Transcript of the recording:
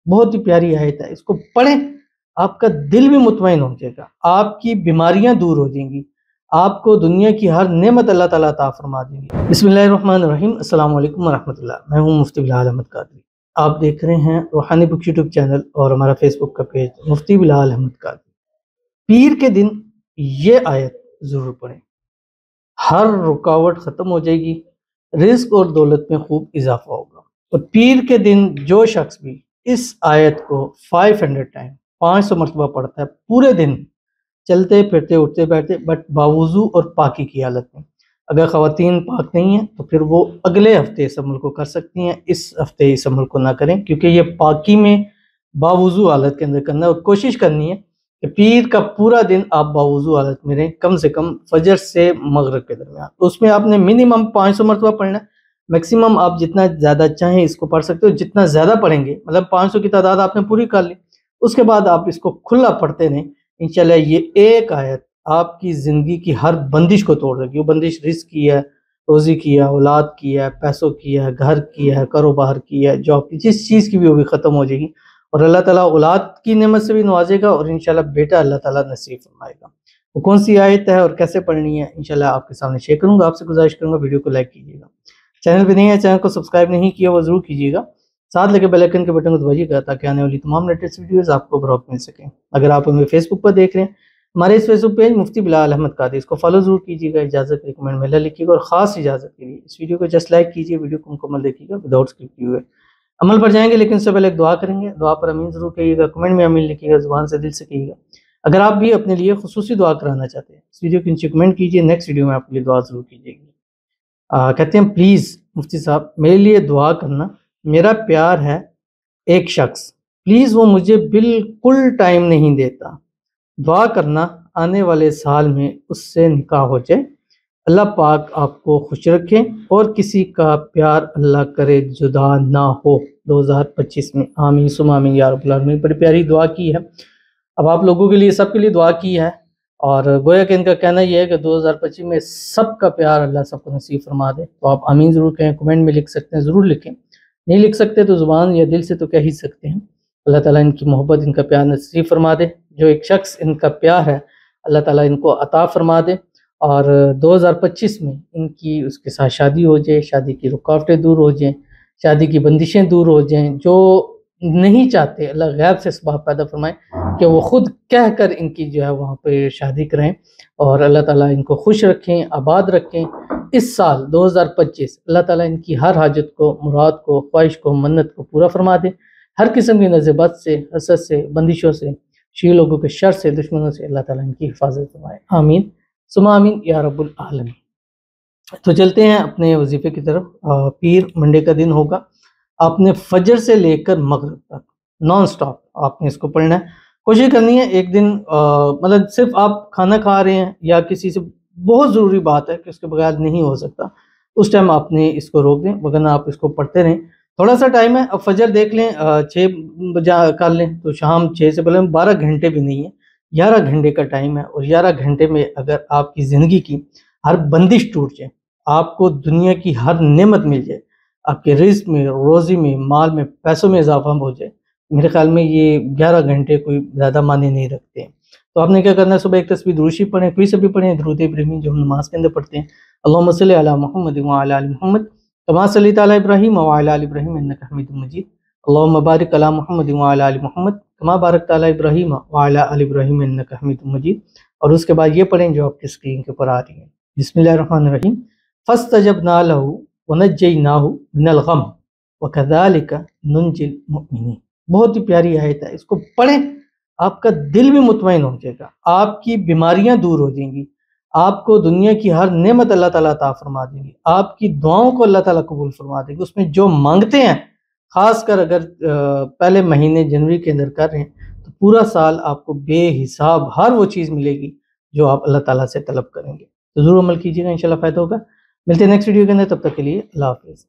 بہت ہی پیاری آیت ہے، اس کو پڑھیں، آپ کا دل بھی مطمئن ہو جائے گا، آپ کی بیماریاں دور ہو جائیں گی، آپ کو دنیا کی ہر نعمت اللہ تعالیٰ عطا فرما دیں گے۔ بسم اللہ الرحمن الرحیم۔ السلام علیکم ورحمۃ اللہ، میں ہوں مفتی بلال احمد قادری۔ آپ دیکھ رہے ہیں روحانی بک یوٹیوب چینل اور ہمارا فیس بک کا پیج مفتی بلال احمد قادری۔ پیر کے دن یہ آیت ضرور پڑھیں، ہر رکاوٹ ختم ہو جائے گی، رزق اور دولت میں خوب اضافہ ہوگا۔ اور پیر کے دن جو شخص بھی اس آیت کو 500 ٹائم 500 مرتبہ پڑھتا ہے پورے دن، چلتے پھرتے اٹھتے بیٹھتے، بٹ باوضو اور پاکی کی حالت میں، اگر خواتین پاک نہیں ہیں تو پھر وہ اگلے ہفتے اس عمل کو کر سکتی ہیں، اس ہفتے اس عمل کو نہ کریں، کیونکہ یہ پاکی میں باوضو حالت کے اندر کرنا ہے، اور کوشش کرنی ہے کہ پیر کا پورا دن آپ باوضو حالت میں رہیں، کم سے کم فجر سے مغرب کے درمیان۔ تو اس میں آپ نے منیمم 500 مرتبہ پڑھنا ہے، میکسیمم آپ جتنا زیادہ چاہیں اس کو پڑھ سکتے ہو، جتنا زیادہ پڑھیں گے، مطلب 500 کی تعداد آپ نے پوری کر لی، اس کے بعد آپ اس کو کھلا پڑھتے رہیں، انشاءاللہ یہ ایک آیت آپ کی زندگی کی ہر بندش کو توڑ دے گی۔ وہ بندش رزق کی ہے، روزی کی ہے، اولاد کی ہے، پیسوں کی ہے، گھر کی ہے، کاروبار کی ہے، جاب کی، جس چیز کی بھی وہ بھی ختم ہو جائے گی، اور اللہ تعالیٰ اولاد کی نعمت سے بھی نوازے گا، اور انشاءاللہ بیٹا اللہ تعالیٰ نصیب فرمائے گا۔ وہ کون سی آیت ہے اور کیسے پڑھنی ہے انشاءاللہ آپ کے سامنے شیئر کروں گا۔ آپ سے گزارش کروں گا ویڈیو کو لائک کیجیے گا، چینل پہ نہیں ہے چینل کو سبسکرائب نہیں کیا وہ ضرور کیجیے گا، ساتھ لگے بیل آئیکن کے بٹن کو دبائیے گا تاکہ آنے والی تمام لیٹسٹ ویڈیوز آپ کو بروقت مل سکیں۔ اگر آپ ہمیں فیس بک پر دیکھ رہے ہیں، ہمارے اس فیس بک پیج مفتی بلال احمد قادری، اس کو فالو ضرور کیجیے گا، اجازت کے کمنٹ میں لکھیے گا، اور خاص اجازت کے لیے اس ویڈیو کو جسٹ لائک کیجیے، ویڈیو کو مکمل دیکھیے گا وداؤٹ اسکپ کیے ہوئے۔ عمل پر جائیں گے لیکن اس سے پہلے ایک دعا کریں گے، دعا پر امین ضرور کہیے گا، کمنٹ میں امین لکھیے گا، زبان سے دل سے کہیے گا۔ اگر آپ بھی اپنے لیے خصوصی دعا کرانا چاہتے ہیں، اس ویڈیو کے نیچے کمنٹ کیجیے، نیکسٹ ویڈیو میں آپ کے لیے دعا ضرور کیجیے گی۔ کہتے ہیں پلیز مفتی صاحب میرے لیے دعا کرنا، میرا پیار ہے ایک شخص، پلیز وہ مجھے بالکل ٹائم نہیں دیتا، دعا کرنا آنے والے سال میں اس سے نکاح ہو جائے، اللہ پاک آپ کو خوش رکھے، اور کسی کا پیار اللہ کرے جدا نہ ہو 2025 میں، آمین ثم آمین یا رب العالمین۔ بڑی پیاری دعا کی ہے، اب آپ لوگوں کے لیے سب کے لیے دعا کی ہے، اور گویا کہ ان کا کہنا یہ ہے کہ 2025 میں سب کا پیار اللہ سب کو نصیب فرما دے۔ تو آپ آمین ضرور کہیں، کمنٹ میں لکھ سکتے ہیں، ضرور لکھیں، نہیں لکھ سکتے تو زبان یا دل سے تو کہہ ہی سکتے ہیں۔ اللہ تعالیٰ ان کی محبت، ان کا پیار نصیب فرما دے، جو ایک شخص ان کا پیار ہے اللہ تعالیٰ ان کو عطا فرما دے، اور 2025 میں ان کی اس کے ساتھ شادی ہو جائے، شادی کی رکاوٹیں دور ہو جائیں، شادی کی بندشیں دور ہو جائیں، جو نہیں چاہتے اللہ غیب سے اسباب پیدا فرمائے کہ وہ خود کہہ کر ان کی جو ہے وہاں پہ شادی کریں، اور اللہ تعالیٰ ان کو خوش رکھیں، آباد رکھیں۔ اس سال 2025 اللہ تعالیٰ ان کی ہر حاجت کو، مراد کو، خواہش کو، منت کو پورا فرما دے، ہر قسم کی نظر بد سے، حسد سے، بندشوں سے، شیعہ لوگوں کے شر سے، دشمنوں سے اللہ تعالیٰ ان کی حفاظت فرمائے، آمین ثم آمین یا رب العالمین۔ تو چلتے ہیں اپنے وظیفے کی طرف۔ پیر منڈے کا دن ہوگا، آپ نے فجر سے لے کر مغرب تک نان سٹاپ آپ نے اس کو پڑھنا ہے، کوشش کرنی ہے ایک دن، مطلب صرف آپ کھانا کھا رہے ہیں یا کسی سے بہت ضروری بات ہے کہ اس کے بغیر نہیں ہو سکتا، اس ٹائم آپ نے اس کو روک دیں، وگرنہ آپ اس کو پڑھتے رہیں۔ تھوڑا سا ٹائم ہے، اب فجر دیکھ لیں 6 بجے کر لیں تو شام 6 سے پہلے 12 گھنٹے بھی نہیں ہے، 11 گھنٹے کا ٹائم ہے، اور 11 گھنٹے میں اگر آپ کی زندگی کی ہر بندش ٹوٹ جائے، آپ کو دنیا کی ہر نعمت مل جائے، آپ کے رزق میں، روزی میں، مال میں، پیسوں میں اضافہ ہو جائے، میرے خیال میں یہ 11 گھنٹے کوئی زیادہ معنی نہیں رکھتے ہیں۔ تو آپ نے کیا کرنا ہے، صبح ایک تسبیح دروشی پڑھیں، کوئی سے بھی پڑھیں، درود ابراہیمی جو ہم نماز کے اندر پڑھتے ہیں، اللہم صلی علی محمد وعلی آل محمد کما صلیت علی ابراہیم وعلی آل ابراہیم انک حمید مجید، اللہم بارک علی محمد وعلی آل محمد کما بارکت علی ابراہیم وعلی آل ابراہیم انک حمید مجید، اور اس کے بعد یہ پڑھیں جو آپ کی اسکرین کے اوپر آ رہی ہے، بسم اللہ الرحمن الرحیم، فاستجبنا له ونجیناہ من الغم وکذالک ننجی المؤمنین۔ بہت ہی پیاری آیت ہے، اس کو پڑھیں، آپ کا دل بھی مطمئن ہو جائے گا، آپ کی بیماریاں دور ہو جائیں گی، آپ کو دنیا کی ہر نعمت اللہ تعالیٰ عطا فرما دیں گی، آپ کی دعاؤں کو اللہ تعالیٰ قبول فرما دیں گے، اس میں جو مانگتے ہیں، خاص کر اگر پہلے مہینے جنوری کے اندر کر رہے ہیں تو پورا سال آپ کو بے حساب ہر وہ چیز ملے گی جو آپ اللہ تعالیٰ سے طلب کریں گے۔ تو ضرور عمل کیجیے گا، انشاءاللہ فائدہ ہوگا۔ ملتے ہیں نیکسٹ ویڈیو کے اندر، تب تک کے لیے اللہ حافظ۔